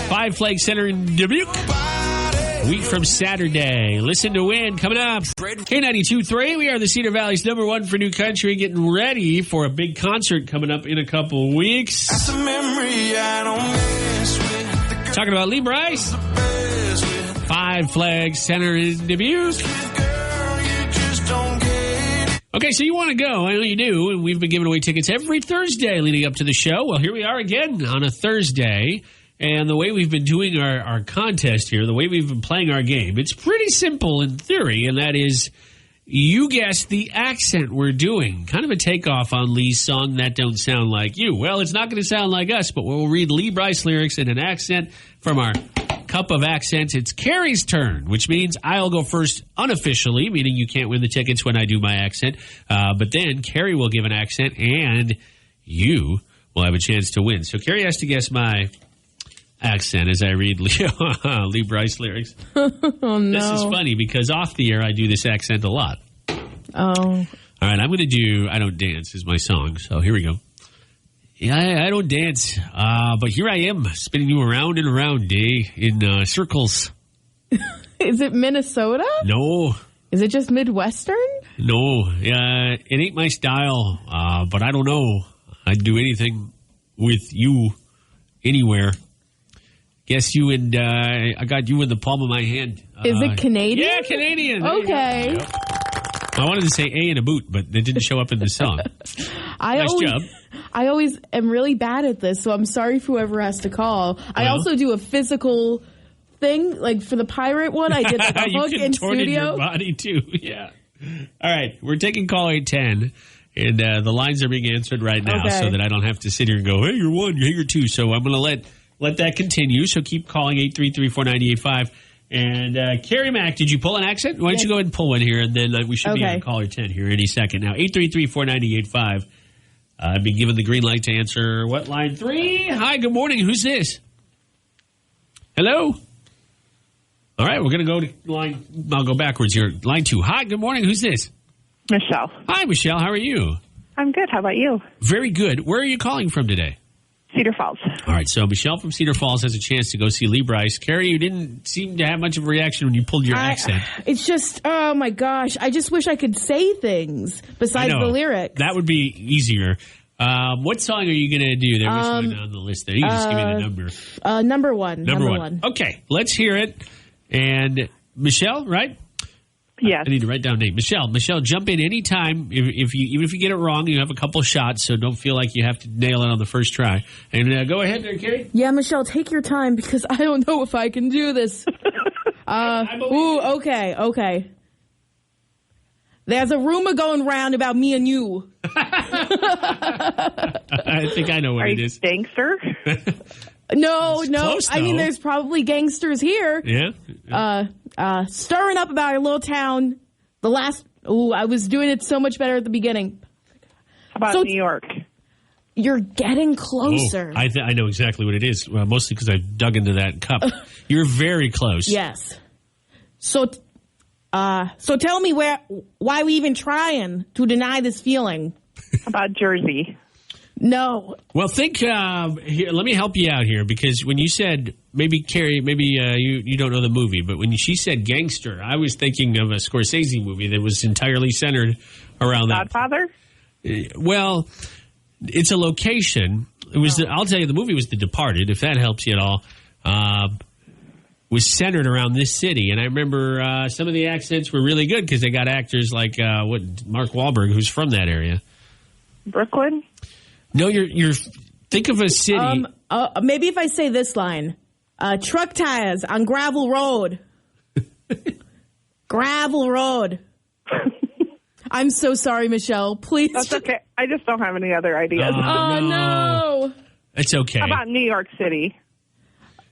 Five Flag Center in Dubuque. Week from Saturday. Listen to win. Coming up. K92.3. We are the Cedar Valley's #1 for new country. Getting ready for a big concert coming up in a couple weeks. That's a memory I don't miss with. Talking about Lee Bryce. Five Flag Center in Dubuque. Okay, so you want to go. I know you do. And we've been giving away tickets every Thursday leading up to the show. Well, here we are again on a Thursday. And the way we've been doing our contest here, the way we've been playing our game, it's pretty simple in theory. And that is, you guess the accent we're doing. Kind of a takeoff on Lee's song, That Don't Sound Like You. Well, it's not going to sound like us, but we'll read Lee Bryce lyrics in an accent from our Cup of Accents. It's Carrie's turn, which means I'll go first unofficially, meaning you can't win the tickets when I do my accent. But then Carrie will give an accent, and you will have a chance to win. So Carrie has to guess my accent as I read Lee Bryce lyrics. Oh, no. This is funny because off the air I do this accent a lot. Oh. All right, I'm going to do I Don't Dance is my song. So here we go. Yeah, I don't dance, but here I am, spinning you around and around, in circles. Is it Minnesota? No. Is it just Midwestern? No. It ain't my style, but I don't know. I'd do anything with you anywhere. Guess you and I got you in the palm of my hand. Is it Canadian? Yeah, Canadian. Okay. I wanted to say A in a boot, but it didn't show up in the song. Nice job. I always am really bad at this, so I'm sorry for whoever has to call. I also do a physical thing, like for the pirate one. I did like a hook in studio. Your body too, yeah. All right, we're taking call 810, and the lines are being answered right now, so that I don't have to sit here and go, hey, you're one, hey, you're two. So I'm going to let that continue. So keep calling 833-498-5. And Carrie Mack, did you pull an accent? Why don't you go ahead and pull one here, and then we should be on caller 10 here any second. Now, 833-498-5. I've been given the green light to answer, what, line 3? Hi, good morning. Who's this? Hello? All right, we're going to go to line, I'll go backwards here. Line 2. Hi, good morning. Who's this? Michelle. Hi, Michelle. How are you? I'm good. How about you? Very good. Where are you calling from today? Cedar Falls. All right, so Michelle from Cedar Falls has a chance to go see Lee Bryce. Carrie, you didn't seem to have much of a reaction when you pulled your accent. It's just, oh my gosh, I just wish I could say things besides the lyrics. That would be easier. What song are you going to do? There was one on the list there. You just give me the number. Number one. Number one. Okay, let's hear it. And Michelle, right? Yes. I need to write down a name. Michelle, jump in anytime. If you get it wrong, you have a couple shots, so don't feel like you have to nail it on the first try. And go ahead there, Carrie. Yeah, Michelle, take your time because I don't know if I can do this. Okay. There's a rumor going around about me and you. I think I know what it is. Gangster? No. Close, I mean, though. there's probably gangsters here. Yeah. Stirring up about a little town. I was doing it so much better at the beginning. How about New York? You're getting closer. Oh, I know exactly what it is, mostly because I dug into that cup. You're very close. Yes. So tell me why we even trying to deny this feeling? How about Jersey? No. Well, think here. Let me help you out here because when you said Carrie, you don't know the movie, but when she said gangster, I was thinking of a Scorsese movie that was entirely centered around that. Godfather? Well, it's a location. It was. I'll tell you, the movie was The Departed. If that helps you at all. Was centered around this city, and I remember some of the accents were really good because they got actors like Mark Wahlberg, who's from that area. Brooklyn? No, you're think of a city. Maybe if I say this line, truck tires on gravel road. Gravel road. I'm so sorry, Michelle. Please. That's okay. I just don't have any other ideas. Oh no. It's okay. How about New York City?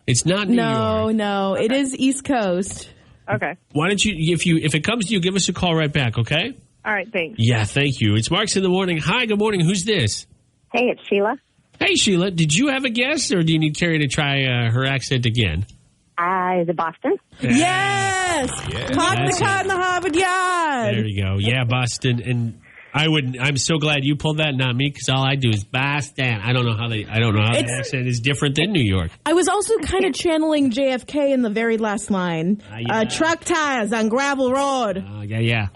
It's not New York. No. Okay. It is East Coast. Okay. Why don't you, if it comes to you, give us a call right back, okay? All right, thanks. Yeah, thank you. It's Mark's in the Morning. Hi, good morning. Who's this? Hey, it's Sheila. Hey, Sheila. Did you have a guess, or do you need Carrie to try her accent again? Is it Boston? Yes. Park the car in the Harvard Yard. There you go. Yeah, Boston. And I'm so glad you pulled that, not me, because all I do is Boston. I don't know how the accent is different than New York. I was also kind of channeling JFK in the very last line. Yeah. Truck tires on gravel road. Yeah.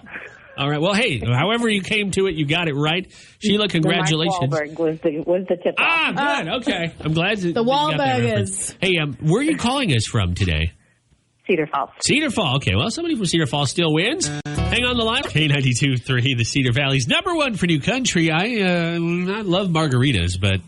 All right. Well, hey, however you came to it, you got it right. Sheila, congratulations. The Mark Wahlberg was the tip off. Good. Okay. I'm glad that The you got that Wahlbergers. reference. Hey, where are you calling us from today? Cedar Falls. Cedar Falls. Okay, well, somebody from Cedar Falls still wins. Hang on the line. K92.3, the Cedar Valley's #1 for New Country. I love margaritas, but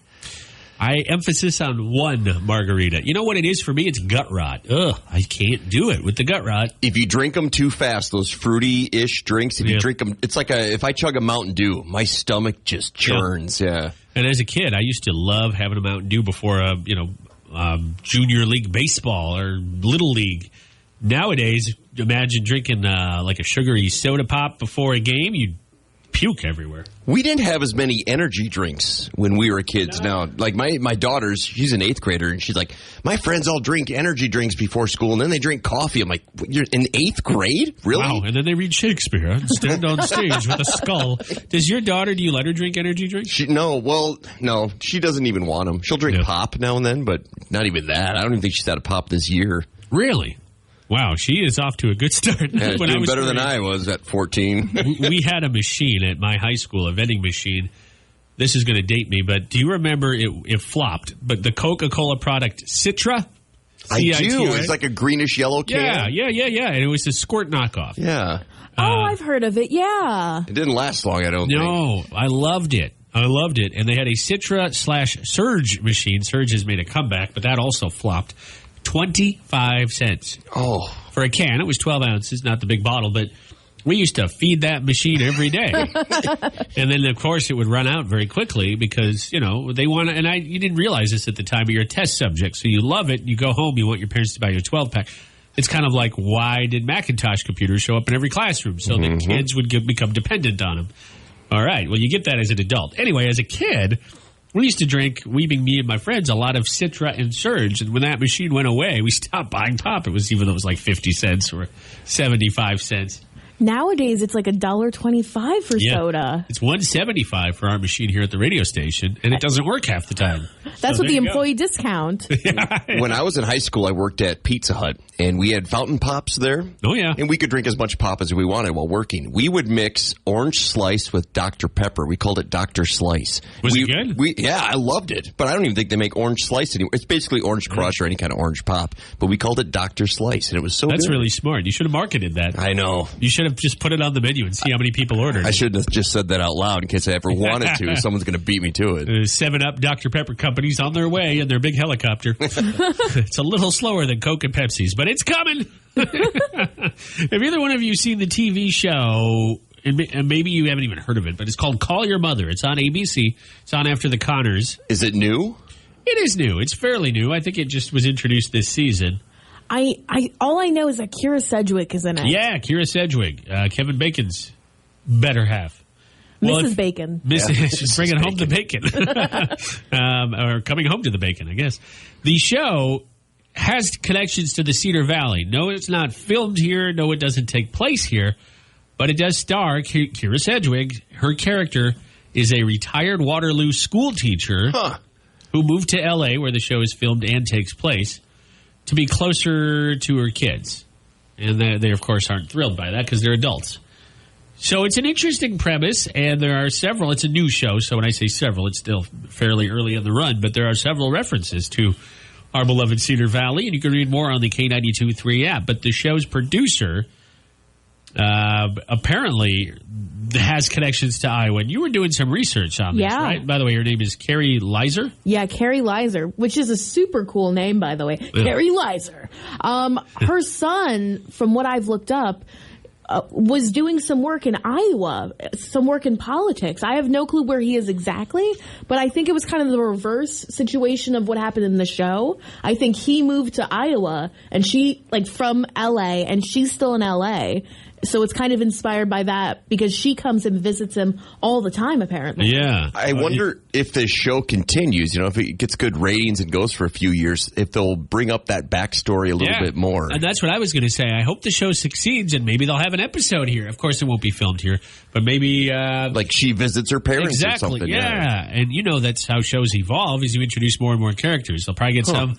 I emphasis on one margarita. You know what it is for me? It's gut rot. Ugh, I can't do it with the gut rot. If you drink them too fast, those fruity-ish drinks, if you drink them, it's like if I chug a Mountain Dew, my stomach just churns. Yeah. And as a kid, I used to love having a Mountain Dew before junior league baseball or little league. Nowadays, imagine drinking like a sugary soda pop before a game. You'd puke everywhere. We didn't have as many energy drinks when we were kids. Now, like my daughter's, she's an 8th grader, and she's like, my friends all drink energy drinks before school, and then they drink coffee. I'm like, you're in 8th grade? Really? Wow, and then they read Shakespeare and stand on stage with a skull. Do you let her drink energy drinks? No, she doesn't even want them. She'll drink pop now and then, but not even that. I don't even think she's had a pop this year. Really? Wow, she is off to a good start. Yeah, doing better than I was at 14. We had a machine at my high school, a vending machine. This is going to date me, but do you remember it flopped? But the Coca-Cola product Citra? I do. It's like a greenish yellow can. Yeah. And it was a Squirt knockoff. Yeah. I've heard of it. Yeah. It didn't last long, I don't think. No, I loved it. And they had a Citra/Surge machine. Surge has made a comeback, but that also flopped. 25 cents. Oh. For a can. It was 12 ounces, not the big bottle, but we used to feed that machine every day. And then, of course, it would run out very quickly because, they want to, and you didn't realize this at the time, but you're a test subject, so you love it. You go home, you want your parents to buy you a 12-pack. It's kind of like, why did Macintosh computers show up in every classroom? So that kids would become dependent on them. All right. Well, you get that as an adult. Anyway, as a kid, we used to drink, me and my friends, a lot of Citra and Surge. And when that machine went away, we stopped buying pop. It was like 50 cents or 75 cents. Nowadays, it's like $1.25 for soda. It's $1.75 for our machine here at the radio station, and it doesn't work half the time. That's So what the there you employee discount. When I was in high school, I worked at Pizza Hut, and we had fountain pops there. Oh, yeah. And we could drink as much pop as we wanted while working. We would mix orange slice with Dr. Pepper. We called it Dr. Slice. Was it good? Yeah, I loved it. But I don't even think they make orange slice anymore. It's basically orange crush or any kind of orange pop. But we called it Dr. Slice, and it was so That's good. really smart. You should have marketed that. I know. You should have just put it on the menu and see how many people ordered I it. shouldn't have just said that out loud in case I ever wanted to. Someone's going to beat me to it. 7-Up Dr. Pepper company's on their way in their big helicopter. It's a little slower than Coke and Pepsi's, but it's coming. Have either one of you seen the TV show, and maybe you haven't even heard of it, but it's called Call Your Mother. It's on ABC. It's on after the Connors. Is it new? It is new. It's fairly new. I think it just was introduced this season. All I know is that Kira Sedgwick is in it. Yeah, Kira Sedgwick, Kevin Bacon's better half. Mrs. Bacon. She's bringing home the bacon. Or coming home to the bacon, I guess. The show has connections to the Cedar Valley. No, it's not filmed here. No, it doesn't take place here. But it does star Kira Sedgwick. Her character is a retired Waterloo school teacher who moved to L.A., where the show is filmed and takes place, to be closer to her kids. And they of course, aren't thrilled by that because they're adults. So it's an interesting premise, and there are several. It's a new show, so when I say several, it's still fairly early in the run, but there are several references to our beloved Cedar Valley, and you can read more on the K92.3 app. But the show's producer apparently has connections to Iowa, and you were doing some research on this, right? By the way, her name is Carrie Lizer? Yeah, Carrie Lizer, which is a super cool name, by the way. Yeah. Carrie Lizer. Her son, from what I've looked up, was doing some work in Iowa, some work in politics. I have no clue where he is exactly, but I think it was kind of the reverse situation of what happened in the show. I think he moved to Iowa, and she, from L.A., and she's still in L.A., so it's kind of inspired by that because she comes and visits him all the time, apparently. Yeah. I wonder if this show continues, if it gets good ratings and goes for a few years, if they'll bring up that backstory a little bit more. And that's what I was going to say. I hope the show succeeds, and maybe they'll have an episode here. Of course, it won't be filmed here, but maybe... like she visits her parents or something. Yeah. And that's how shows evolve, is you introduce more and more characters. They'll probably get some...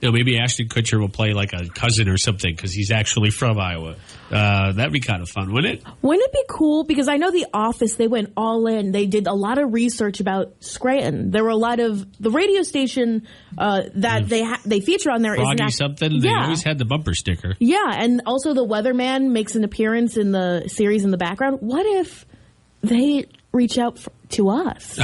maybe Ashton Kutcher will play like a cousin or something because he's actually from Iowa. That'd be kind of fun, wouldn't it? Wouldn't it be cool? Because I know The Office, they went all in. They did a lot of research about Scranton. There were a lot of the radio station that they feature on there. Froggy something. They always had the bumper sticker. Yeah, and also the weatherman makes an appearance in the series in the background. What if they reach out to us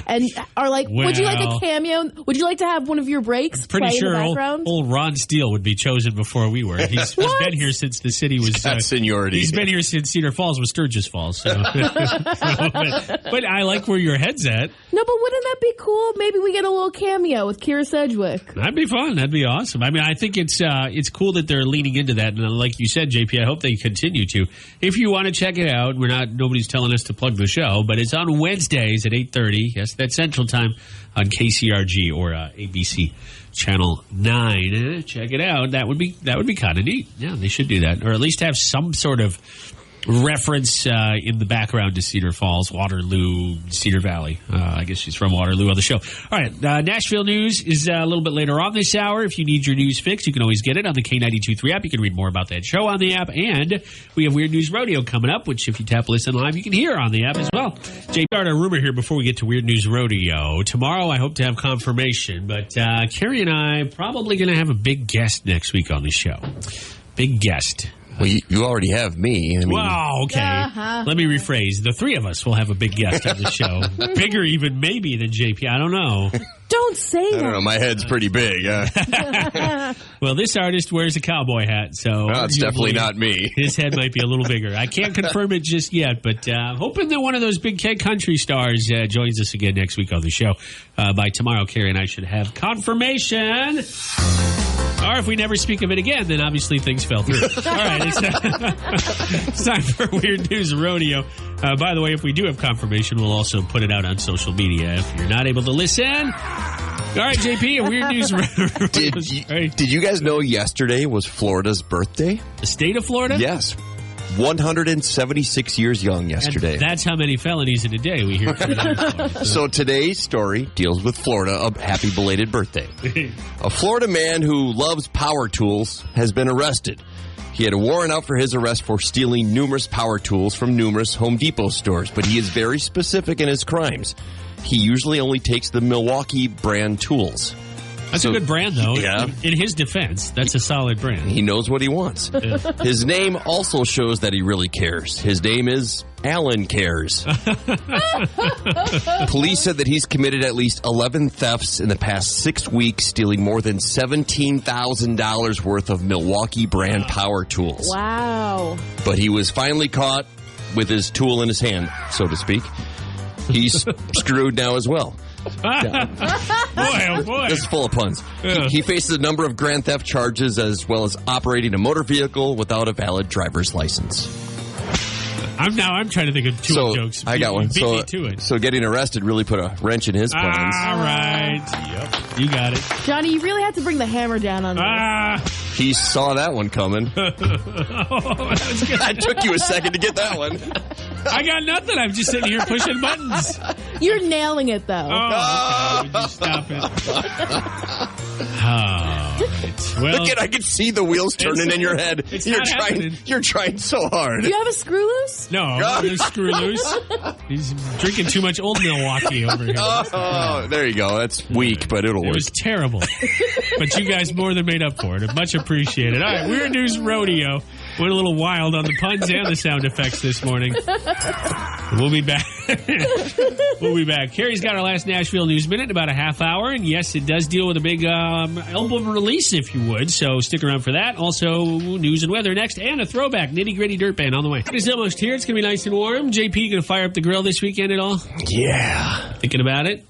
and are like, would you like a cameo? Would you like to have one of your breaks pretty play sure in the background? Old Ron Steele would be chosen before we were. He's been here since the city was seniority. He's been here since Cedar Falls was Sturgis Falls. So. but I like where your head's at. No, but wouldn't that be cool? Maybe we get a little cameo with Kira Sedgwick. That'd be fun. That'd be awesome. I mean, I think it's cool that they're leaning into that, and like you said, JP, I hope they continue to. If you want to check it out, nobody's telling us to plug the show, but it's on Wednesdays at 8:30. Yes, that's Central Time on KCRG or ABC Channel 9. Check it out. That would be kind of neat. Yeah, they should do that, or at least have some sort of reference in the background to Cedar Falls, Waterloo, Cedar Valley. I guess she's from Waterloo on the show. All right, Nashville news is a little bit later on this hour. If you need your news fix, you can always get it on the K92.3 app. You can read more about that show on the app. And we have Weird News Rodeo coming up, which if you tap Listen Live, you can hear on the app as well. Jay, start a rumor here before we get to Weird News Rodeo. Tomorrow, I hope to have confirmation, but Carrie and I probably going to have a big guest next week on the show. Big guest. Well, you already have me. Wow, okay. Let me rephrase. The three of us will have a big guest on the show. Bigger even maybe than JP. I don't know. Don't say that. I don't know. My head's pretty big. Well, this artist wears a cowboy hat, so... Well, it's definitely not me. His head might be a little bigger. I can't confirm it just yet, but hoping that one of those big country stars joins us again next week on the show. By tomorrow, Carrie and I should have confirmation. Or if we never speak of it again, then obviously things fell through. All right, it's time for Weird News Rodeo. By the way, if we do have confirmation, we'll also put it out on social media. If you're not able to listen... All right, JP, a Weird News Rodeo. Did you guys know yesterday was Florida's birthday? The state of Florida? Yes. 176 years young yesterday. And that's how many felonies in a day we hear. So today's story deals with Florida. A happy belated birthday. A Florida man who loves power tools has been arrested. He had a warrant out for his arrest for stealing numerous power tools from numerous Home Depot stores, but he is very specific in his crimes. He usually only takes the Milwaukee brand tools. That's a good brand, though. Yeah. In his defense, that's a solid brand. He knows what he wants. Yeah. His name also shows that he really cares. His name is Alan Cares. Police said that he's committed at least 11 thefts in the past 6 weeks, stealing more than $17,000 worth of Milwaukee brand power tools. Wow. But he was finally caught with his tool in his hand, so to speak. He's screwed now as well. Boy, oh boy. This is full of puns. Yeah. He faces a number of grand theft charges as well as operating a motor vehicle without a valid driver's license. I'm trying to think of tool jokes. I got one. Beat me to it. So getting arrested really put a wrench in his plans. All right. Yep. You got it. Johnny, you really had to bring the hammer down on this. He saw that one coming. That was good. It took you a second to get that one. I got nothing. I'm just sitting here pushing buttons. You're nailing it, though. Oh, okay. Would you stop it? All right. Well, Look at, I can see the wheels turning in your head. It's not happening. You're trying so hard. Do you have a screw loose? No, there's screw loose. He's drinking too much old Milwaukee over here. Oh, there you go. That's weak, but it'll It work. was terrible. But you guys more than made up for it. Much appreciated. All right, Weird News Rodeo. Went a little wild on the puns and the sound effects this morning. We'll be back. We'll be back. Carrie's got our last Nashville News Minute in about a half hour. And yes, it does deal with a big album release, if you would. So stick around for that. Also, news and weather next. And a throwback nitty gritty dirt band on the way. It's almost here. It's going to be nice and warm. JP, going to fire up the grill this weekend at all? Yeah. Thinking about it?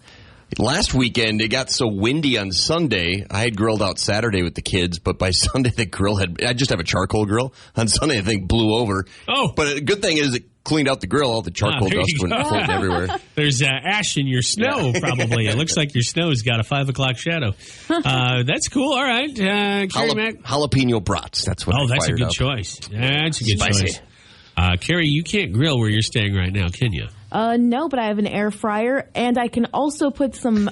Last weekend, it got so windy on Sunday. I had grilled out Saturday with the kids, but by Sunday, the grill I just have a charcoal grill. On Sunday, the thing blew over. Oh. But a good thing is it cleaned out the grill. All the charcoal there dust you went go. floating everywhere. There's ash in your snow, probably. It looks like your snow's got a 5 o'clock shadow. That's cool. All right. Carrie Mack. Jalapeno brats. That's what I That's a fired good up. choice. That's a good Spicy. choice. Carrie, you can't grill where you're staying right now, can you? No, but I have an air fryer, and I can also put some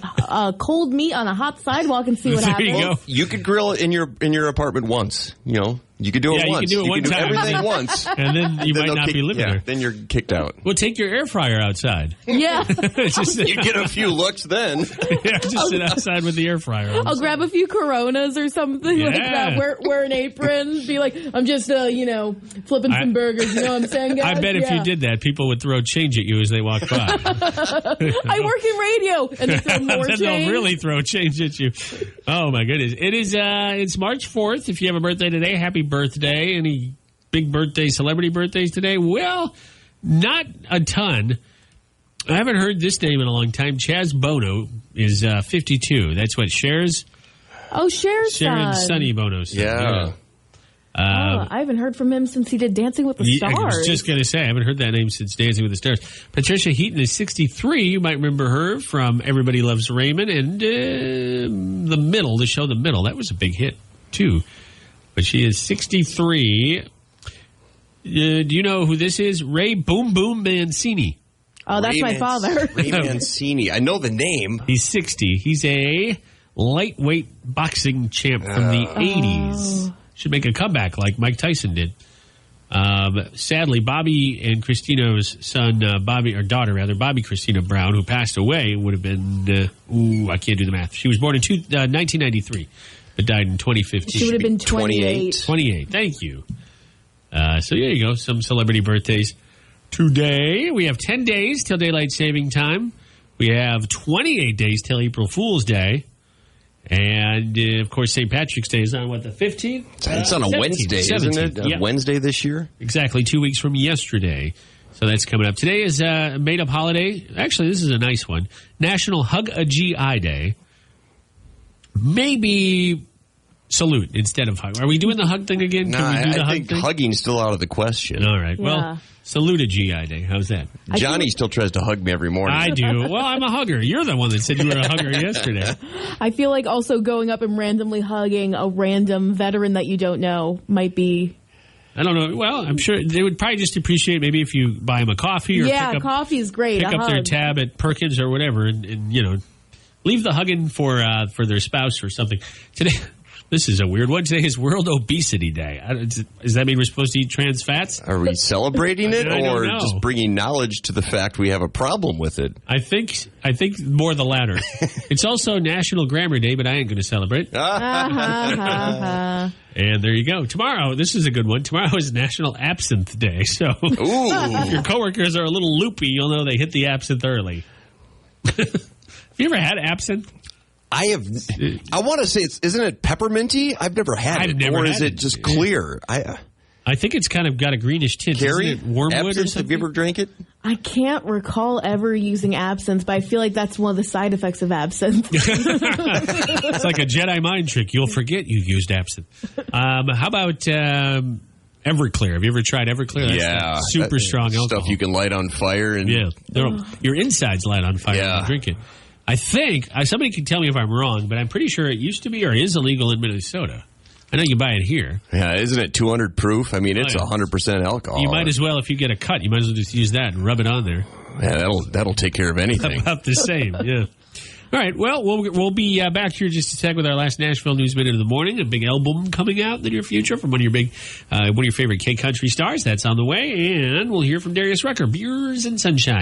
cold meat on a hot sidewalk and see what There happens. you go. You could grill in your apartment once. You know, you could do it Yeah, you once. can do it one time. everything once. And then you might they'll not kick- be living yeah, there. Then you're kicked out. Well, take your air fryer outside. Yeah. Just You get a few looks then. just sit outside with the air fryer on. I'll grab a few Coronas or something like Yeah. that. Wear an apron. Be like, I'm just, flipping some burgers. You know what I'm saying, guys? I bet if you did that, people would throw change at you as they walk by. I work in radio, and they throw more Then change. they'll really throw change at you. Oh my goodness! It is. It's March 4th. If you have a birthday today, happy birthday! Any big birthday, celebrity birthdays today? Well, not a ton. I haven't heard this name in a long time. Chaz Bono is 52. That's what Cher's Cher's Sharon son. Sonny Bono's son. Yeah. I haven't heard from him since he did Dancing with the Stars. I was just going to say, I haven't heard that name since Dancing with the Stars. Patricia Heaton is 63. You might remember her from Everybody Loves Raymond and the show The Middle. That was a big hit, too. But she is 63. Do you know who this is? Ray Boom Boom Mancini. Oh, that's my father. Ray Mancini. I know the name. He's 60. He's a lightweight boxing champ from the 80s. Should make a comeback like Mike Tyson did. Sadly, Bobby and Christina's son, Bobby Christina Brown, who passed away, would have been, I can't do the math. She was born in 1993, but died in 2015. She would have been 28. 28, thank you. So there you go, some celebrity birthdays. Today, we have 10 days till Daylight Saving Time. We have 28 days till April Fool's Day. And, of course, St. Patrick's Day is on, the 15th? It's on a 17th, Wednesday, 17th, isn't it? yeah. Wednesday this year? Exactly, 2 weeks from yesterday. So that's coming up. Today is a made-up holiday. Actually, this is a nice one. National Hug a GI Day. Maybe salute instead of hug. Are we doing the hug thing again? No, Can we do the I hug think thing? hugging's still out of the question. All right. Yeah. Well, salute a GI Day. How's that? Johnny still tries to hug me every morning. I do. Well, I'm a hugger. You're the one that said you were a hugger yesterday. I feel like also going up and randomly hugging a random veteran that you don't know might be I don't know. Well, I'm sure they would probably just appreciate maybe if you buy them a coffee or coffee's great. Pick up their tab at Perkins or whatever, and leave the hugging for their spouse or something. Today, this is a weird one. Today is World Obesity Day. Does that mean we're supposed to eat trans fats? Are we celebrating it I or don't know. just bringing knowledge to the fact we have a problem with it? I think more the latter. It's also National Grammar Day, but I ain't going to celebrate. And there you go. Tomorrow, this is a good one. Tomorrow is National Absinthe Day. So if your coworkers are a little loopy, you'll know they hit the absinthe early. Have you ever had absinthe? I have. I want to say isn't it pepperminty? I've never had it. Never or had is it just clear? I think it's kind of got a greenish tint. Carrie, Isn't it wormwood absinthe, or something? have you ever drank it? I can't recall ever using absinthe, but I feel like that's one of the side effects of absinthe. It's like a Jedi mind trick. You'll forget you used absinthe. How about Everclear? Have you ever tried Everclear? That's super strong alcohol. Stuff you can light on fire. And your insides light on fire when you drink it. I think, somebody can tell me if I'm wrong, but I'm pretty sure it used to be or is illegal in Minnesota. I know you buy it here. Yeah, isn't it 200 proof? I mean, it's 100% alcohol. You might as well, if you get a cut, you might as well just use that and rub it on there. Yeah, that'll take care of anything. About the same, yeah. All right, well, we'll be back here just a sec with our last Nashville News Minute of the morning. A big album coming out in the near future from one of your favorite K-Country stars. That's on the way, and we'll hear from Darius Rucker, Beers and Sunshine.